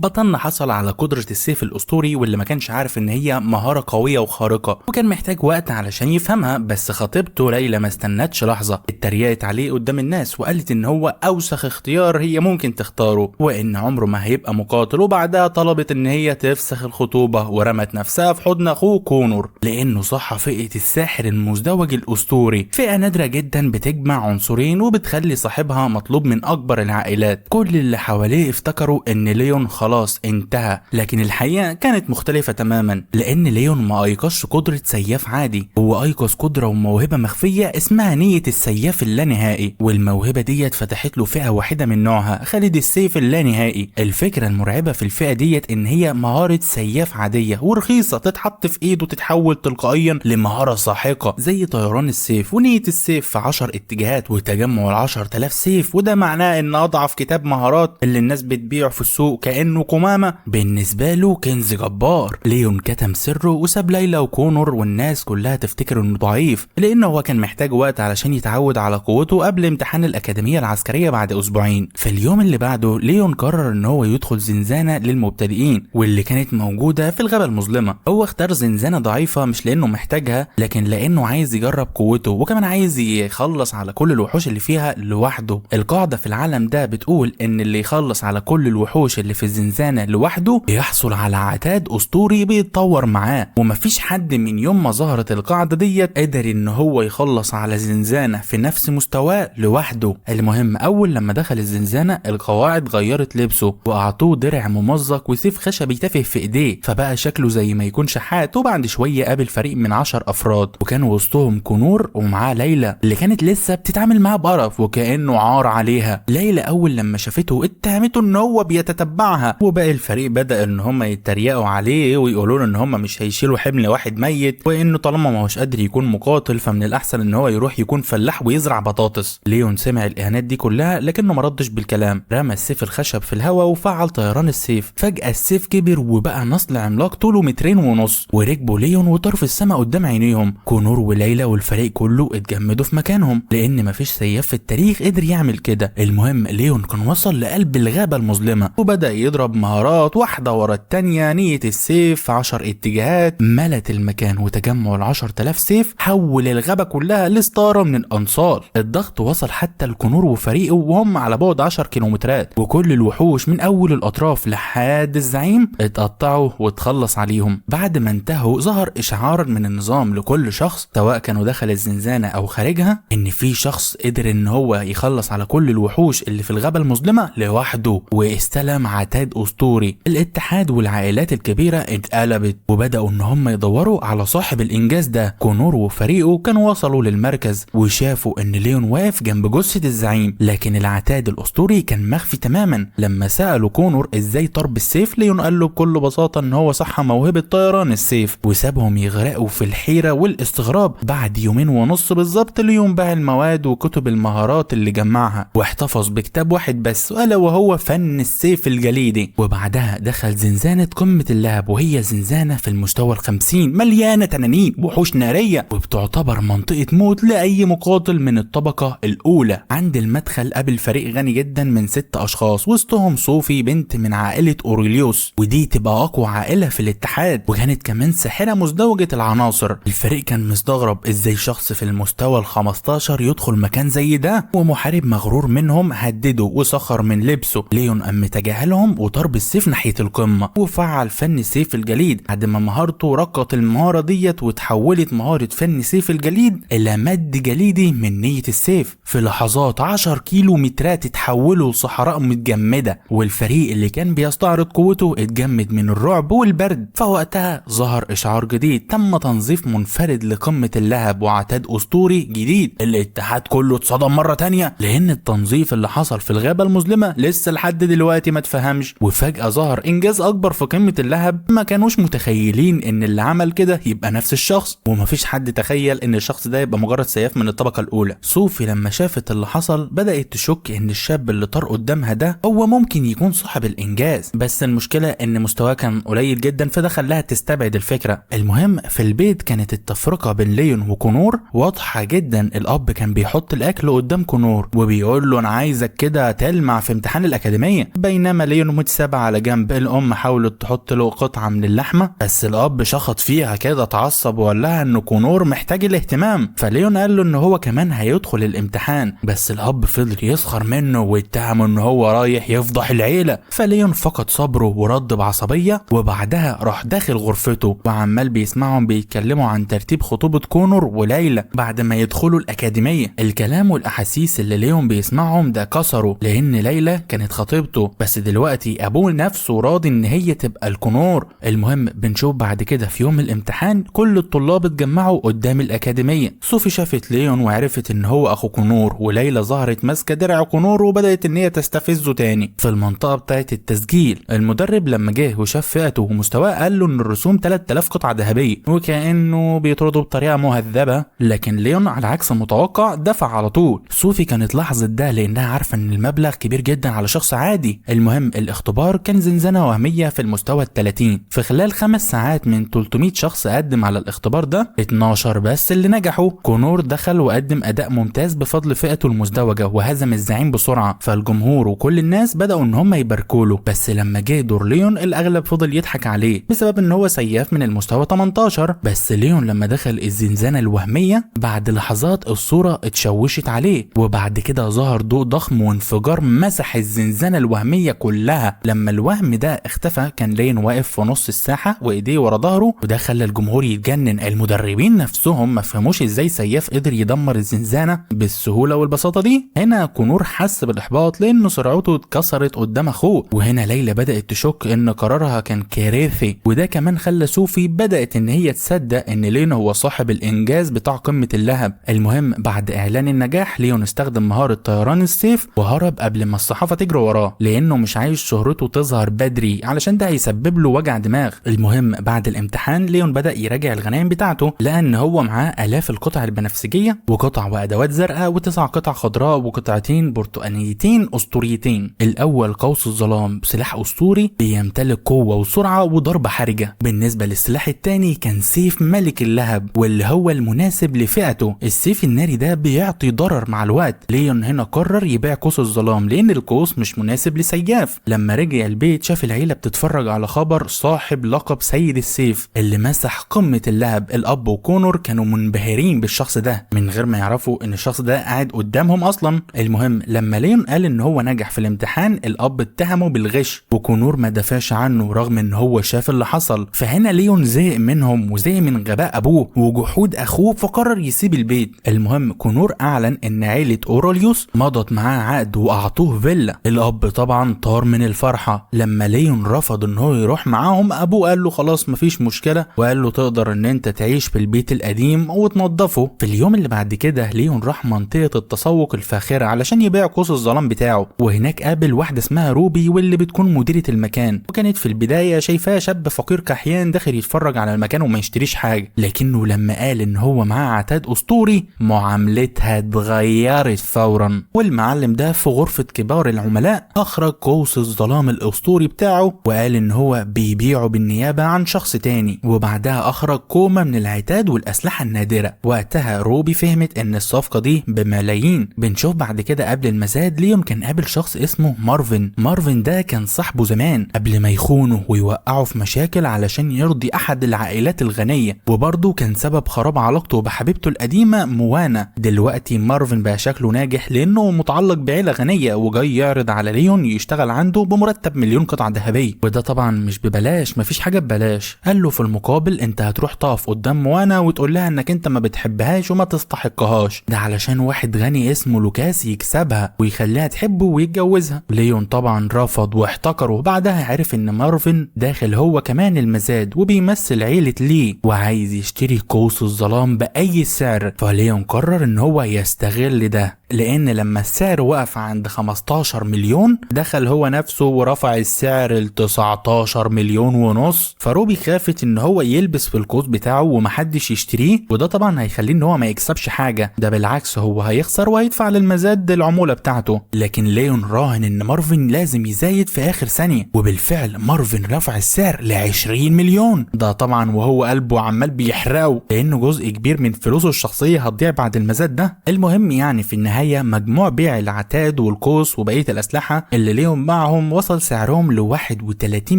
بطلنا حصل على قدرة السيف الأسطوري واللي ما كانش عارف إن هي مهارة قوية وخارقة، وكان محتاج وقت علشان يفهمها. بس خطيبته ليلى ما استنتش لحظة، اتريقت عليه قدام الناس وقالت إن هو أوسخ اختيار هي ممكن تختاره، وإن عمره ما هيبقى مقاتل. وبعدها طلبت إن هي تفسخ الخطوبة ورمت نفسها في حضن أخوه كونور، لأنه صح فئة الساحر المزدوج الأسطوري، فئة نادرة جدا بتجمع عنصرين وبتخلي صاحبها مطلوب من أكبر العائلات. كل اللي حواليه افتكروا إن ليون خلاص انتهى، لكن الحقيقة كانت مختلفة تماما، لأن ليون ما أيقظش قدرة سياف عادي، هو أيقظ قدرة وموهبة مخفية اسمها نية السياف اللانهائي. والموهبة ديت فتحت له فئة واحدة من نوعها، خالد السيف اللانهائي. الفكرة المرعبة في الفئة ديت إن هي مهارة سياف عادية ورخيصة تتحط في إيده تتحول تلقائيا لمهارة ساحقة زي طيران السيف ونية السيف في 10 اتجاهات وتجمع 10,000 سيف. وده معناه إن أضعف كتاب مهارات اللي الناس بتبيعه في السوق كأنه قمامة بالنسبة له كنز جبار. ليون كتم سره وساب ليلى وكونور والناس كلها تفتكر انه ضعيف، لانه هو كان محتاج وقت علشان يتعود على قوته قبل امتحان الأكاديمية العسكرية بعد أسبوعين. في اليوم اللي بعده ليون قرر ان هو يدخل زنزانة للمبتدئين واللي كانت موجودة في الغابة المظلمة. هو اختار زنزانة ضعيفة مش لانه محتاجها، لكن لانه عايز يجرب قوته، وكمان عايز يخلص على كل الوحوش اللي فيها لوحده. القاعدة في العالم ده بتقول ان اللي يخلص على كل الوحوش اللي في الزنزانة لوحده يحصل على عتاد أسطوري بيتطور معاه، ومفيش حد من يوم ما ظهرت القاعدة ديت قدر ان هو يخلص على زنزانة في نفس مستواه لوحده. المهم اول لما دخل الزنزانة القواعد غيرت لبسه واعطوه درع ممزق وسيف خشبي تافه في ايديه، فبقى شكله زي ما يكون شحات. وبعد شوية قابل فريق من 10 افراد، وكانوا وسطهم كونور ومعاه ليلى اللي كانت لسه بتتعامل معاه بقرف وكأنه عار عليها. ليلى اول لما شافته اتهمته ان هو بيتتبعها، وباقي الفريق بدأ ان هم يتريقوا عليه ويقولوا له ان هم مش هيشيلوا حمل واحد ميت، وانه طالما ما هوش قادر يكون مقاتل فمن الاحسن ان هو يروح يكون فلاح ويزرع بطاطس. ليون سمع الاهانات دي كلها لكنه ما ردش بالكلام، رمى السيف الخشب في الهواء وفعل طيران السيف. فجأة السيف كبر وبقى نصل عملاق طوله 2.5 متر، وركبوا ليون وطار في السماء قدام عينيهم. كونور وليلى والفريق كله اتجمدوا في مكانهم لان مفيش سياف في التاريخ قدر يعمل كده. المهم ليون كان وصل لقلب الغابة المظلمة وبدأ يضرب مهارات واحدة ورا التانية. نية السيف في 10 اتجاهات ملت المكان، وتجمع 10,000 سيف حول الغابة كلها لستارة من الأنصال. الضغط وصل حتى الكونور وفريقه وهم على بعد 10 كيلومترات، وكل الوحوش من أول الأطراف لحد الزعيم اتقطعوا واتخلص عليهم. بعد ما انتهوا ظهر إشعار من النظام لكل شخص سواء كانوا دخل الزنزانة أو خارجها إن في شخص قدر إن هو يخلص على كل الوحوش اللي في الغابة المظلمة لوحده واستلم عتاد أسطوري. الاتحاد والعائلات الكبيرة اتقلبت وبدأوا ان هم يدوروا على صاحب الانجاز ده. كونور وفريقه كانوا وصلوا للمركز وشافوا ان ليون واقف جنب جثة الزعيم، لكن العتاد الاسطوري كان مخفي تماما. لما سألوا كونور ازاي طار بالسيف، ليون قال له بكل بساطة ان هو صح موهبة طيران السيف، وسابهم يغرقوا في الحيرة والاستغراب. بعد 2.5 يوم بالظبط ليون باع المواد وكتب المهارات اللي جمعها واحتفظ بكتاب واحد بس، الا وهو فن السيف الجليدي. وبعدها دخل زنزانة قمة اللهب، وهي زنزانة في المستوى 50 مليانة تنانين وحوش نارية، وبتعتبر منطقة موت لأي مقاتل من الطبقة الأولى. عند المدخل قابل فريق غني جدا من 6 أشخاص، وسطهم صوفي بنت من عائلة أوريليوس، ودي تبقى أقوى عائلة في الاتحاد، وكانت كمان ساحرة مزدوجة العناصر. الفريق كان مستغرب ازاي شخص في المستوى 15 يدخل مكان زي ده، ومحارب مغرور منهم هدده وسخر من لبسه. ليون قام تجاهلهم وطار بالسيف ناحية القمة وفعل فن سيف الجليد. بعد ما مهارته رقت المهارة ديت وتحولت مهارة فن سيف الجليد إلى مد جليدي من نية السيف. في لحظات 10 كيلومترات اتحولوا لصحراء متجمدة، والفريق اللي كان بيستعرض قوته اتجمد من الرعب والبرد. فوقتها ظهر إشعار جديد، تم تنظيف منفرد لقمة اللهب وعتاد أسطوري جديد. الاتحاد كله اتصدم مرة تانية لأن التنظيف اللي حصل في الغابة المظلمة لسه لحد دلوقتي ما تفهمش. وفجأة ظهر إنجاز أكبر في قمة اللهب، ما كانوش متخيلين ان اللي عمل كده يبقى نفس الشخص، ومفيش حد تخيل ان الشخص ده يبقى مجرد سياف من الطبقة الاولى. صوفي لما شافت اللي حصل بدأت تشك ان الشاب اللي طار قدامها ده هو ممكن يكون صاحب الانجاز، بس المشكلة ان مستواه كان قليل جدا فده خلاها تستبعد الفكرة. المهم في البيت كانت التفرقة بين ليون وكونور واضحة جدا. الاب كان بيحط الاكل قدام كونور وبيقول له انا عايزك كده تلمع في امتحان الاكاديمية، بينما ليون واتساب على جنب. الام حاولت تحط له قطعة من اللحمة بس الاب شخط فيها كده، اتعصب وقال لها ان كونور محتاج الاهتمام. فليون قال له ان هو كمان هيدخل الامتحان، بس الاب فضل يسخر منه واتهمه ان هو رايح يفضح العيلة. فليون فقد صبره ورد بعصبية، وبعدها راح داخل غرفته وعمال بيسمعهم بيتكلموا عن ترتيب خطوبة كونور وليلى بعد ما يدخلوا الأكاديمية. الكلام والأحاسيس اللي ليون بيسمعهم ده كسره، لأن ليلى كانت خطيبته، بس دلوقتي أبوه نفسه راضي إن هي تبقى الكونور. المهم بنشوف بعد كده في يوم الامتحان كل الطلاب اتجمعوا قدام الأكاديمية. صوفي شافت ليون وعرفت إن هو أخو كونور، وليلى ظهرت ماسكة درع كونور وبدأت إن هي تستفزه تاني. في المنطقة بتاعة التسجيل المدرب لما جه وشاف فئته ومستواه قال له إن الرسوم 3000 قطعة ذهبية، وكأنه بيطرده بطريقة مهذبة، لكن ليون على عكس المتوقع دفع على طول. صوفي كانت لاحظت ده لأنها عارفة إن المبلغ كبير جدا على شخص عادي. المهم الاختبار كان زنزانة وهمية في المستوى ال30. في خلال 5 ساعات من 300 شخص قدم على الاختبار ده 12 بس اللي نجحوا. كونور دخل وقدم أداء ممتاز بفضل فئته المزدوجة وهزم الزعيم بسرعة، فالجمهور وكل الناس بدأوا إن هم يباركوا له. بس لما جه دور ليون الأغلب فضل يضحك عليه بسبب إن هو سياف من المستوى 18. بس ليون لما دخل الزنزانة الوهمية بعد لحظات الصورة اتشوشت عليه، وبعد كده ظهر ضوء ضخم وانفجار مسح الزنزانة الوهمية كلها. لما الوهم ده اختفى كان ليون واقف في نص الساحة وايديه ورا ظهره، وده خلى الجمهور يتجنن. المدربين نفسهم ما فهموش ازاي سياف قدر يدمر الزنزانة بالسهولة والبساطة دي. هنا كونور حس بالاحباط لان سرعته اتكسرت قدام اخوه، وهنا ليلى بدأت تشك ان قرارها كان كارثي، وده كمان خلى صوفي بدأت ان هي تصدق ان ليون هو صاحب الانجاز بتاع قمة اللهب. المهم بعد اعلان النجاح ليون استخدم مهارة طيران السيف وهرب قبل ما الصحافة تجري وراه، لانه مش عايز شهرته تظهر بدري علشان ده هيسبب له وجع دماغ. المهم بعد الامتحان ليون بدأ يراجع الغنائم بتاعته، لان هو معاه آلاف القطع البنفسجية وقطع وادوات زرقاء و9 قطع خضراء وقطعتين برتقانيتين اسطوريتين. الاول قوس الظلام، سلاح اسطوري بيمتلك قوة وسرعة وضربة حرجة. بالنسبة للسلاح التاني كان سيف ملك اللهب واللي هو المناسب لفئته. السيف الناري ده بيعطي ضرر مع الوقت. ليون هنا قرر يبيع قوس الظلام لان القوس مش مناسب لسياف. لما رجع البيت شاف العيلة بتتفرج على خبر صاحب لقب سيد السيف اللي مسح قمة اللهب. الاب وكونور كانوا منبهرين بالشخص ده من غير ما يعرفوا ان الشخص ده قاعد قدامهم اصلا. المهم لما ليون قال ان هو نجح في الامتحان الاب اتهمه بالغش، وكونور ما دافعش عنه رغم ان هو شاف اللي حصل. فهنا ليون زهق منهم وزهق من غباء ابوه وجحود اخوه فقرر يسيب البيت. المهم كونور اعلن ان عيلة اوروليوس مضت معاه عقد واعطوه فيلا. الاب طبعا طار من الفرحة. لما ليون رفض ان هو يروح معاهم ابوه قال له خلاص مفيش مشكلة، وقال له تقدر ان انت تعيش في البيت القديم وتنظفه. في اليوم اللي بعد كده ليون راح منطقة التسوق الفاخرة علشان يبيع قوس الظلام بتاعه، وهناك قابل واحدة اسمها روبي واللي بتكون مديرة المكان. وكانت في البداية شايفاه شاب فقير كحيان داخل يتفرج على المكان وما يشتريش حاجة، لكنه لما قال ان هو معاه عتاد اسطوري معاملتها اتغيرت فورا. والمعلم ده في غرفة كبار العملاء اخرج قوس الظلام الاسطوري بتاعه وقال ان هو بيبيعه بالنيابة عن شخص تاني، وبعدها اخرج كومة من العتاد والاسلحة النادرة. وقتها روبي فهمت ان الصفقة دي بملايين. بنشوف بعد كده قبل المزاد ليون كان قابل شخص اسمه مارفن. مارفن ده كان صاحبه زمان قبل ما يخونه ويوقعه في مشاكل علشان يرضي احد العائلات الغنية، وبرضه كان سبب خراب علاقته بحبيبته القديمة موانا. دلوقتي مارفن بقى شكله ناجح لانه متعلق بعيلة غنية وجاي يعرض على ليون يشتغل عنده بمرتب 1,000,000 قطعة ذهبية، وده طبعا مش ببلاش، مفيش حاجة ببلاش. قال له في المقابل انت هتروح تقف قدام موانا وتقول لها انك انت ما بتحبهاش وما تستحقهاش، ده علشان واحد غني اسمه لوكاس يكسبها ويخليها تحبه ويتجوزها. ليون طبعا رفض واحتقره. بعدها عرف ان مارفن داخل هو كمان المزاد وبيمثل عيلة لي وعايز يشتري قوس الظلام بأي سعر. فليون قرر ان هو يستغل ده، لان لما السعر وقف عند 15 مليون دخل هو نفسه ورفع السعر ل 19 مليون ونص. فروبي خافت ان هو يلبس في القوس بتاعه ومحدش يشتريه، وده طبعا هيخليه ان هو ما يكسبش حاجة، ده بالعكس هو هيخسر وهيدفع للمزاد العمولة بتاعته. لكن ليون راهن ان مارفن لازم يزايد في اخر ثانية، وبالفعل مارفن رفع السعر ل 20 مليون. ده طبعا وهو قلبه عمال بيحرقه لانه جزء كبير من فلوسه الشخصية هتضيع بعد المزاد ده. المهم يعني في النهاية مجموع بيع العتاد والقوس وبقية الاسلحة اللي ليون باعهم وصل سعرهم ل 31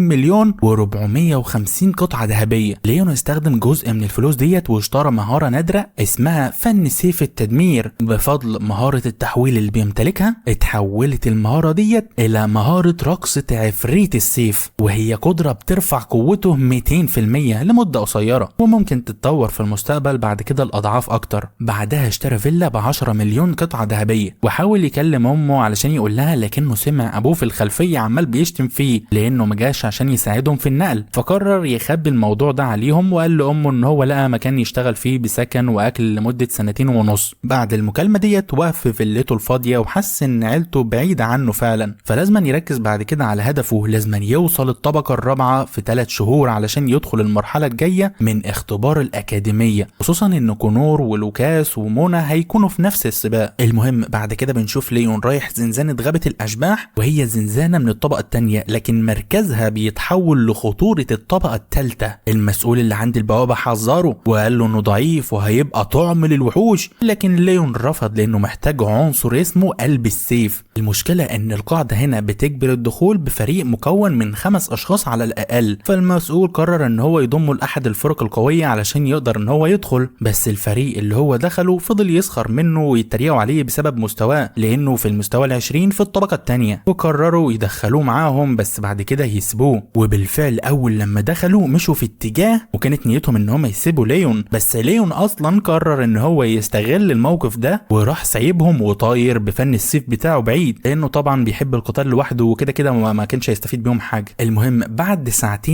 مليون و450 قطعة ذهبية. ليون استخدم جزء من الفلوس ديت واشترى مهارة نادرة اسمها فن سيف التدمير. بفضل مهارة التحويل اللي بيمتلكها اتحولت المهارة ديت الى مهارة رقصة عفريت السيف، وهي قدرة بترفع قوته 200% لمدة قصيرة، وممكن تتطور في المستقبل بعد كده الاضعاف اكتر. بعدها اشترى فيلا ب10 مليون قطعة ذهبية، وحاول يكلم امه علشان يقول لها، لكنه سمع ابوه في الخلفية عمال بيشتم فيه لانه مجاش عشان يساعدهم في النقل، فقرر يخبي الموضوع ده عليهم وقال لامه ان هو لقى مكان يشتغل فيه بسكن واكل لمدة 2.5 سنين. بعد المكالمة ديت وقف في فيلته الفاضية وحس ان عيلته بعيدة عنه فعلا، فلازما يركز بعد كده على هدفه. لازما يوصل الطبقة الرابعة في 3 شهور علشان يدخل المرحلة الجاية من اختبار الأكاديمية، خصوصا ان كونور ولوكاس ومونى هيكونوا في نفس السباق. المهم بعد كده بنشوف ليون رايح زنزانة غابة الأشباح، وهي زنزانة من الطبقة التانية لكن مركزها بيتحول لخطورة الطبقة التالتة. المسؤول اللي عند البوابة حذره وقال له انه ضعيف وهيبقى طعم للوحوش، لكن ليون رفض لانه محتاج عنصر اسمه قلب السيف. المشكلة ان القاعدة هنا بتجبر الدخول بفريق مكون من 5 اشخاص على الاقل، فالمسؤول قرر ان هو يضمه لاحد الفرق القوية علشان يقدر ان هو يدخل. بس الفريق اللي هو دخله فضل يسخر منه ويتريقوا عليه بسبب مستواه لانه في المستوى ال20 في الطبقة التانية، وقرروا يدخلوه معاهم بس بعد كده يسيبوه. وبالفعل اول لما دخلوا مشوا في اتجاه وكانت نيتهم ان هم يسيبوا ليون، بس ليون اصلا قرر ان هو يستغل الموقف ده وراح سايبهم وطاير بفن السيف بتاعه بعيد، لانه طبعا بيحب القتال لوحده وكده كده ما كانش هيستفيد بيهم حاجه. المهم بعد 2.5 ساعات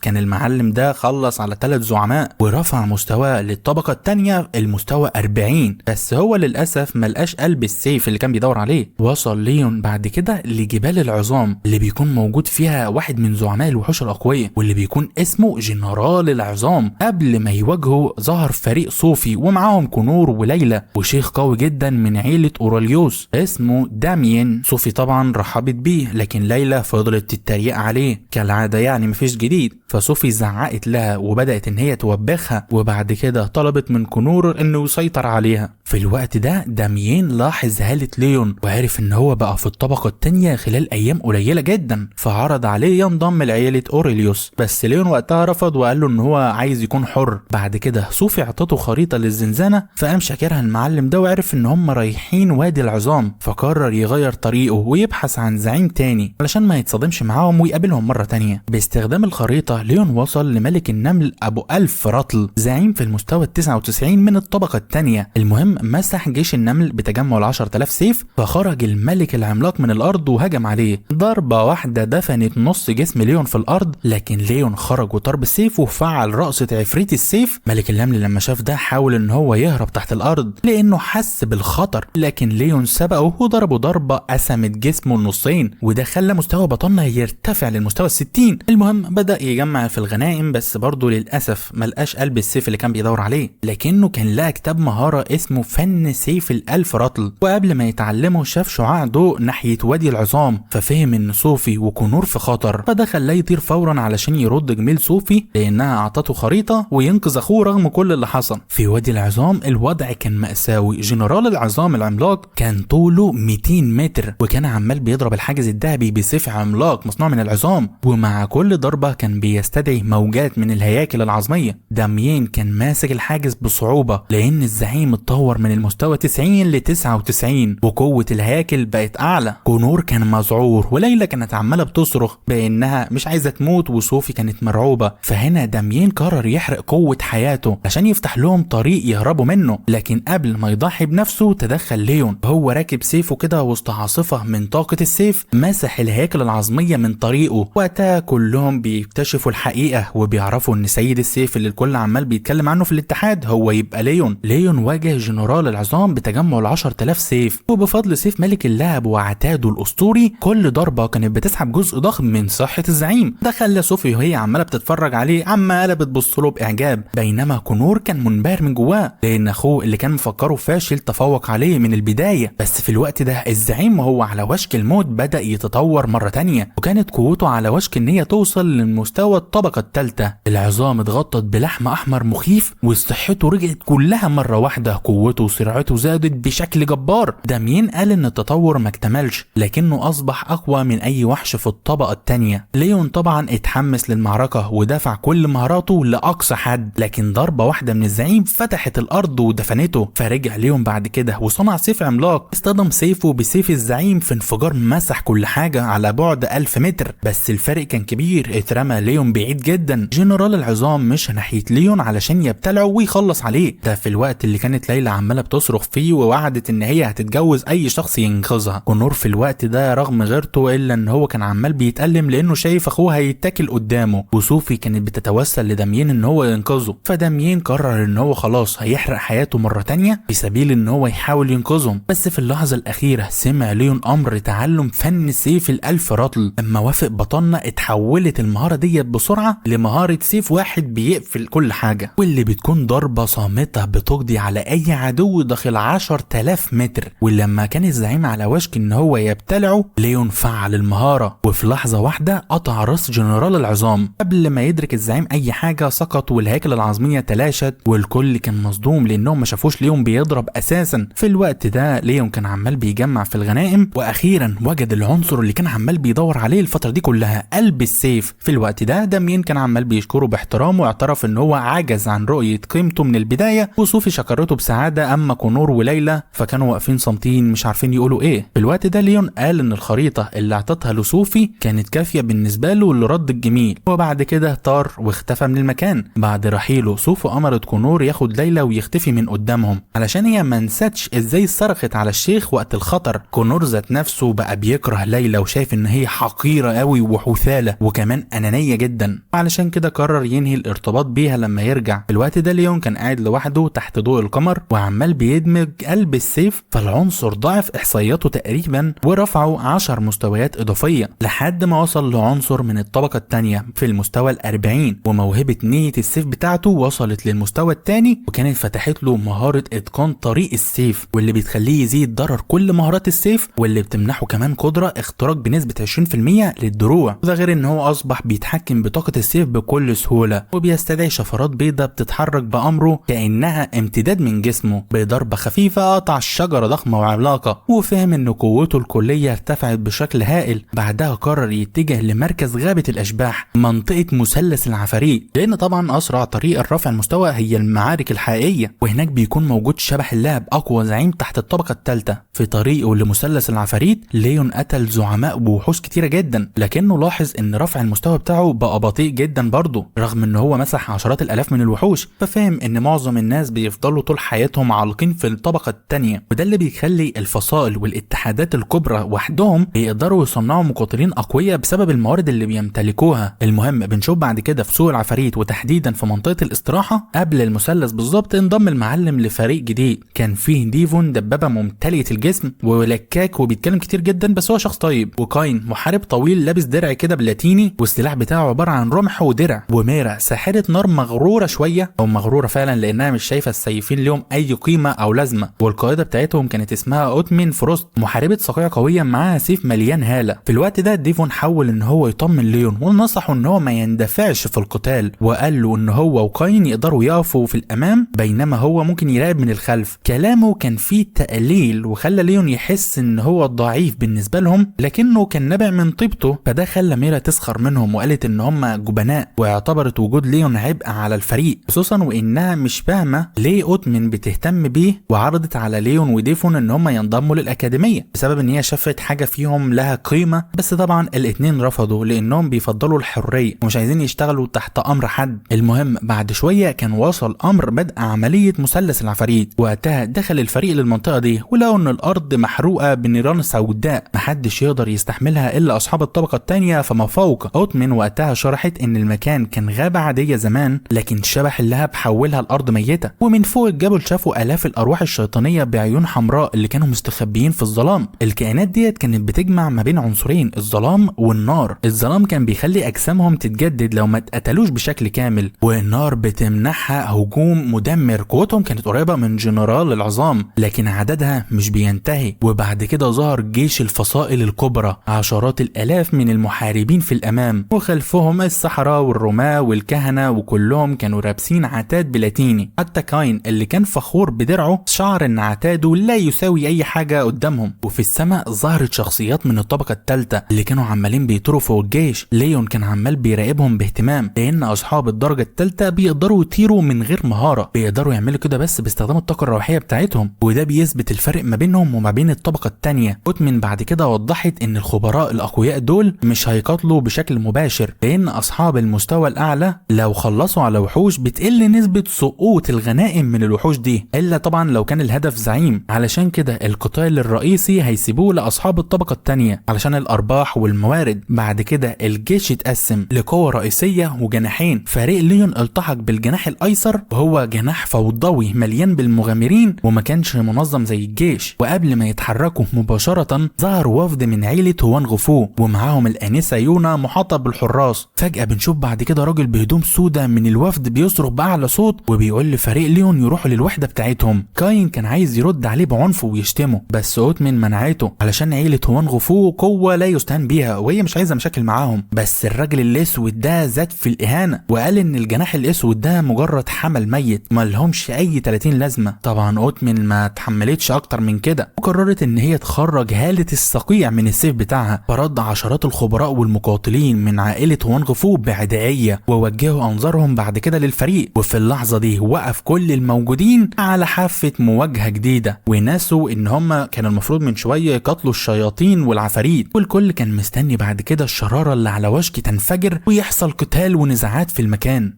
كان المعلم ده خلص على 3 زعماء ورفع مستواه للطبقه الثانيه المستوى 40، بس هو للاسف ملقاش قلب السيف اللي كان بيدور عليه. وصل ليون بعد كده لجبال العظام اللي بيكون موجود فيها واحد من زعماء الوحوش الاقوياء واللي بيكون اسمه جنرال العظام. قبل ما يواجهوا ظهر فريق صوفي ومعاهم كونور وليلى وشيخ قوي جدا من عيلة اوراليوس اسمه داميين. صوفي طبعا رحبت بيه، لكن ليلى فضلت تتريق عليه كالعادة، يعني مفيش جديد. فصوفي زعقت لها وبدأت ان هي توبخها، وبعد كده طلبت من كونور انه يسيطر عليها. في الوقت ده داميين لاحظ هالة ليون وعرف ان هو بقى في الطبقة التانية خلال ايام قليلة جدا، فعرض عليه ينضم لعيلة اوراليوس، بس ليون وقتها رفض وقال له ان هو عايز يكون حر. بعد كده صوفي اعطته خريطة للزنزانة، فقام شاكرها المعلم ده وعرف ان هم رايحين وادي العظام، فقرر يغير طريقه ويبحث عن زعيم تاني علشان ما يتصادمش معاهم ويقابلهم مرة تانية. باستخدام الخريطة ليون وصل لملك النمل ابو 1000 رطل، زعيم في المستوى 99 من الطبقة التانية. المهم مسح جيش النمل بتجمع 10,000 سيف، فخرج الملك العملاق من الارض وهجم عليه. ضربة واحدة دفنت نص جسم ليون في الارض، لكن ليون خرج وطار بالسيف وفعل رقصة عفريت السيف. ملك النمل لما شاف ده حاول ان هو يهرب تحت الارض لانه حس بالخطر، لكن ليون سبقه وضربه ضربة قسمت جسمه النصين، وده خلى مستوى بطنه يرتفع للمستوى 60. المهم بدأ يجمع في الغنائم، بس برضه للأسف ملقاش قلب السيف اللي كان بيدور عليه، لكنه كان لقى كتاب مهارة اسمه فن سيف ال1000 رطل. وقبل ما يتعلمه شاف شعاع ضوء ناحية وادي العظام، ففهم ان صوفي وكونور في خطر، فده خلاه يطير فورا علشان يرد جميل صوفي لانها اعطته خريطة وينقذ اخوه رغم كل اللي حصل. في وادي العظام الوضع كان مأساوي. جنرال العظام العملاق كان طوله 200 متر وكان عمال بيضرب الحاجز الذهبي بسيف عملاق مصنوع من العظام، ومع كل ضربة كان بيستدعي موجات من الهياكل العظمية. داميين كان ماسك الحاجز بصعوبة لان الزعيم اتطور من المستوى 90 ل 99 وقوة الهياكل بقت اعلى. كونور كان مذعور وليلى كانت عمالة بتصرخ بانها مش عايزة تموت، وصوفي كانت مرعوبة. فهنا داميين قرر يحرق قوة حياته عشان يفتح لهم طريق يهربوا منه، لكن قبل ما يضحي بنفسه تدخل ليون وهو راكب سيفه كده وسط عاصفة من طاقة السيف، مسح الهياكل العظمية من طريقه. وقتها كلهم بيكتشفوا الحقيقة وبيعرفوا ان سيد السيف اللي الكل عمال بيتكلم عنه في الاتحاد هو يبقى ليون. ليون واجه جنرال العظام بتجمع 10,000 سيف، وبفضل سيف ملك اللهب وعتاده الاسطوري كل ضربة كانت بتسحب جزء ضخم من صحة الزعيم. ده خلى صوفي وهي عمالة بتتفرج عليه عمالة بتبص له باعجاب، بينما كونور كان منبهر من جواه لان اخوه اللي كان مفكره فاشل تفوق عليه من البداية. بس في الوقت ده الزعيم وهو على وشك الموت بدأ يتطور مرة تانية، وكانت قوته على وشك ان هي توصل للمستوى الطبقة الثالثة. العظام اتغطت بلحم احمر مخيف وصحته رجعت كلها مرة واحدة، قوته قوته وسرعته زادت بشكل جبار. داميين قال ان التطور ما اكتملش لكنه اصبح اقوى من اي وحش في الطبقة التانية. ليون طبعا اتحمس للمعركة ودفع كل مهاراته لاقصى حد، لكن ضربة واحدة من الزعيم فتحت الارض ودفنته. فرجع ليون بعد كده وصنع سيف عملاق، اصطدم سيفه بسيف الزعيم في انفجار مسح كل حاجة على بعد 1000 متر، بس الفرق كان كبير. اترمى ليون بعيد جدا. جنرال العظام مشى ناحية ليون علشان يبتلعه ويخلص عليه. ده في الوقت اللي كانت ليلى عمالة بتصرخ فيه ووعدت ان هي هتتجوز اي شخص ينقذها. كونور في الوقت ده رغم غيرته الا ان هو كان عمال بيتألم لانه شايف اخوه هيتاكل قدامه، وصوفي كانت بتتوسل لداميين ان هو ينقذه. فداميين قرر ان هو خلاص هيحرق حياته مرة تانية في سبيل ان هو يحاول ينقذهم. بس في اللحظة الاخيرة سمع ليون امر تعلم فن سيف ال1000 رطل. لما وافق بطلنا اتحولت المهارة ديت بسرعة لمهارة سيف واحد بيقفل كل حاجة، واللي بتكون ضربة صامتة بتقضي على اي عدو داخل 10,000 متر. ولما كان الزعيم على وشك ان هو يبتلعه ليون فعل المهارة وفي لحظة واحدة قطع راس جنرال العظام. قبل ما يدرك الزعيم اي حاجة سقط والهيكل العظمية تلاشت، والكل كان مصدوم لانهم ما شافوش ليون بيضرب اساسا. في الوقت ده ليون كان عمال بيجمع في الغنائم، واخيرا وجد العنصر اللي كان عمال بيدور عليه الفترة دي كلها، قلب السيف. في الوقت ده داميين كان عمال بيشكره باحترام واعترف ان هو عجز عن رؤية قيمته من البداية، وصوفي شكرته بسعادة. اما كونور وليلى فكانوا واقفين صامتين مش عارفين يقولوا ايه. في الوقت ده ليون قال ان الخريطة اللي اعطتها لصوفي كانت كافية بالنسبة له لرد الجميل، وبعد كده طار واختفى من المكان. بعد رحيله صوفي امرت كونور ياخد ليلى ويختفي من قدامهم علشان هي ما نساتش ازاي صرخت على الشيخ وقت الخطر. كونور ذات نفسه بقى بيكره ليلى وشايف ان هي حقيرة قوي وحثالة وكمان انانية جدا، علشان كده قرر ينهي الارتباط بيها لما يرجع. في الوقت ده ليون كان قاعد لوحده تحت ضوء القمر وعمال بيدمج قلب السيف، فالعنصر ضاعف احصائياته تقريبا ورفعه 10 مستويات اضافية لحد ما وصل لعنصر من الطبقة الثانية في المستوى ال40. وموهبة نية السيف بتاعته وصلت للمستوى الثاني، وكانت فتحت له مهارة اتقان طريق السيف واللي بتخليه يزيد ضرر كل مهارات السيف، واللي بتمنحه كمان قدرة اختراق بنسبة 20% للدروع. وده غير ان هو اصبح بيتحكم بطاقة السيف بكل سهولة، وبيستدعي شفرات بيضة بتتحرك بأمره كأنها امتداد من جسمه. بضربة خفيفة قطع شجرة ضخمة وعملاقة، وفهم ان قوته الكلية ارتفعت بشكل هائل. بعدها قرر يتجه لمركز غابة الاشباح، منطقة مثلث العفاريت، لان طبعا اسرع طريقة لرفع المستوى هي المعارك الحقيقية، وهناك بيكون موجود شبح اللعب اقوى زعيم تحت الطبقة الثالثة. في طريقه لمثلث العفاريت ليون قتل زعماء ووحوش كتيرة جدا، لكنه لاحظ ان رفع المستوى بتاعه بقى بطيء جدا برضه رغم ان هو مسح عشرات الالاف من الوحوش. ففهم ان معظم الناس بيفضلوا طول حياتهم عالقين في الطبقة الثانية، وده اللي بيخلي الفصائل والاتحادات الكبرى وحدهم بيقدروا يصنعوا مقاتلين اقوياء بسبب الموارد اللي بيمتلكوها. المهم بنشوف بعد كده في سوق العفاريت وتحديدا في منطقة الاستراحة قبل المثلث بالظبط انضم المعلم لفريق جديد كان فيه ديفون دبابة ممتلئة الجسم ولكاك وبيتكلم كتير جدا بس هو شخص طيب، وكاين محارب طويل لابس درع كده بلاتيني والسلاح بتاعه عبارة عن رمح ودرع، وميرا ساحرة نار مغرورة شوية او مغرورة فعلا لانها مش شايفة السيفين ليهم اي قيمة او لازمة، والقائدة بتاعتهم كانت اسمها اوتمين فروست محاربة صقيع قوية معاها سيف مليان هالة. في الوقت ده ديفون حاول ان هو يطمن ليون ونصحه ان هو ما يندفعش في القتال، وقال له ان هو وكاين يقدروا يقفوا في الامام بينما هو ممكن يراقب من الخلف. كلامه كان فيه تقليل وخلى ليون يحس ان هو ضعيف بالنسبة لهم، لكنه كان نابع من طيبته، فده خلى ميرا تسخر منهم وقالت ان هم جبناء، واعتبرت وجود ليون عبء على الفريق خصوصا وانها مش فاهمة ليه اوتمن بتهتم بيه، وعرضت على ليون وديفون ان هم ينضموا للاكاديمية بسبب ان هي شافت حاجة فيهم لها قيمة، بس طبعا الاتنين رفضوا لانهم بيفضلوا الحرية ومش عايزين يشتغلوا تحت امر حد. المهم بعد شوية كان وصل امر بدء عملية مثلث العفاريت، وقتها دخل الفريق للمنطقة دي ولقوا ان الارض محروقة بنيران سوداء محدش يقدر يستحملها الا اصحاب الطبقة الثانية فما فوق. اوتمن وقتها شرحت ان المكان كان غابة عادية زمان، لكن شبح اللهب حولها الارض ميتة، ومن فوق الجبل شافوا الاف الارواح الشيطانية بعيون حمراء اللي كانوا مستخبيين في الظلام. الكائنات ديت كانت بتجمع ما بين عنصرين الظلام والنار. الظلام كان بيخلي اجسامهم تتجدد لو ما اتقتلوش بشكل كامل، والنار بتمنحها هجوم مدمر. قوتهم كانت قريبة من جنرال العظام لكن عددها مش بينتهي. وبعد كده ظهر جيش الفصائل الكبرى، عشرات الالاف من المحاربين في الامام وخلفهم السحرة والرماة والكهنة، وكلهم كانوا لابسين عتاد بلاتيني. حتى كاين اللي كان فخور العصفور بدرعه شعر ان عتاده لا يساوي اي حاجه قدامهم. وفي السماء ظهرت شخصيات من الطبقه الثالثه اللي كانوا عمالين بيطيروا فوق الجيش. ليون كان عمال بيراقبهم باهتمام، لان اصحاب الدرجه الثالثه بيقدروا يطيروا من غير مهاره، بيقدروا يعملوا كده بس باستخدام الطاقه الروحيه بتاعتهم، وده بيثبت الفرق ما بينهم وما بين الطبقه الثانيه. اوتمن بعد كده وضحت ان الخبراء الاقوياء دول مش هيقاتلوا بشكل مباشر، لان اصحاب المستوى الاعلى لو خلصوا على وحوش بتقل نسبه سقوط الغنائم من الوحوش دي، الا طبعا لو كان الهدف زعيم. علشان كده القتال الرئيسي هيسيبوه لاصحاب الطبقه الثانيه علشان الارباح والموارد. بعد كده الجيش اتقسم لقوه رئيسيه وجناحين. فريق ليون التحق بالجناح الايسر، وهو جناح فوضوي مليان بالمغامرين وما كانش منظم زي الجيش. وقبل ما يتحركوا مباشره ظهر وفد من عيله هوان غفو، ومعاهم الانسه يونا محاطه بالحراس. فجاه بنشوف بعد كده راجل بهدوم سودا من الوفد بيصرخ باعلى صوت وبيقول لفريق ليون يروحوا للوحده بتاعتهم. كاين كان عايز يرد عليه بعنف ويشتمه، بس اوتمن منعته علشان عيله هوان غفو قوه لا يستهان بيها، وهي مش عايزه مشاكل معاهم. بس الراجل الاسود ده زاد في الاهانه وقال ان الجناح الاسود ده مجرد حمل ميت ما لهمش اي 30 لازمه. طبعا اوتمن ما تحملتش اكتر من كده، وقررت ان هي تخرج هاله الصقيع من السيف بتاعها. فرد عشرات الخبراء والمقاتلين من عائله هوان غفو بعدائيه، ووجهوا انظارهم بعد كده للفريق. وفي اللحظه دي وقف كل الموجودين على حافه مواجهه جديده، وناسوا ان هم كان المفروض من شويه يقاتلوا الشياطين والعفاريت، والكل كان مستني بعد كده الشراره اللي على وشك تنفجر ويحصل قتال ونزاعات في المكان.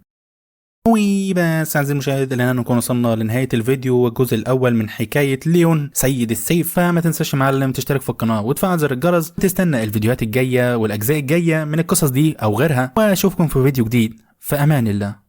وبس عزيزي المشاهد، لأننا نكون وصلنا لنهاية الفيديو والجزء الأول من حكاية ليون سيد السيف. فما تنساش يا معلم تشترك في القناة وتفعل زر الجرس وتستنى الفيديوهات الجاية والأجزاء الجاية من القصص دي أو غيرها، وأشوفكم في فيديو جديد. في أمان الله.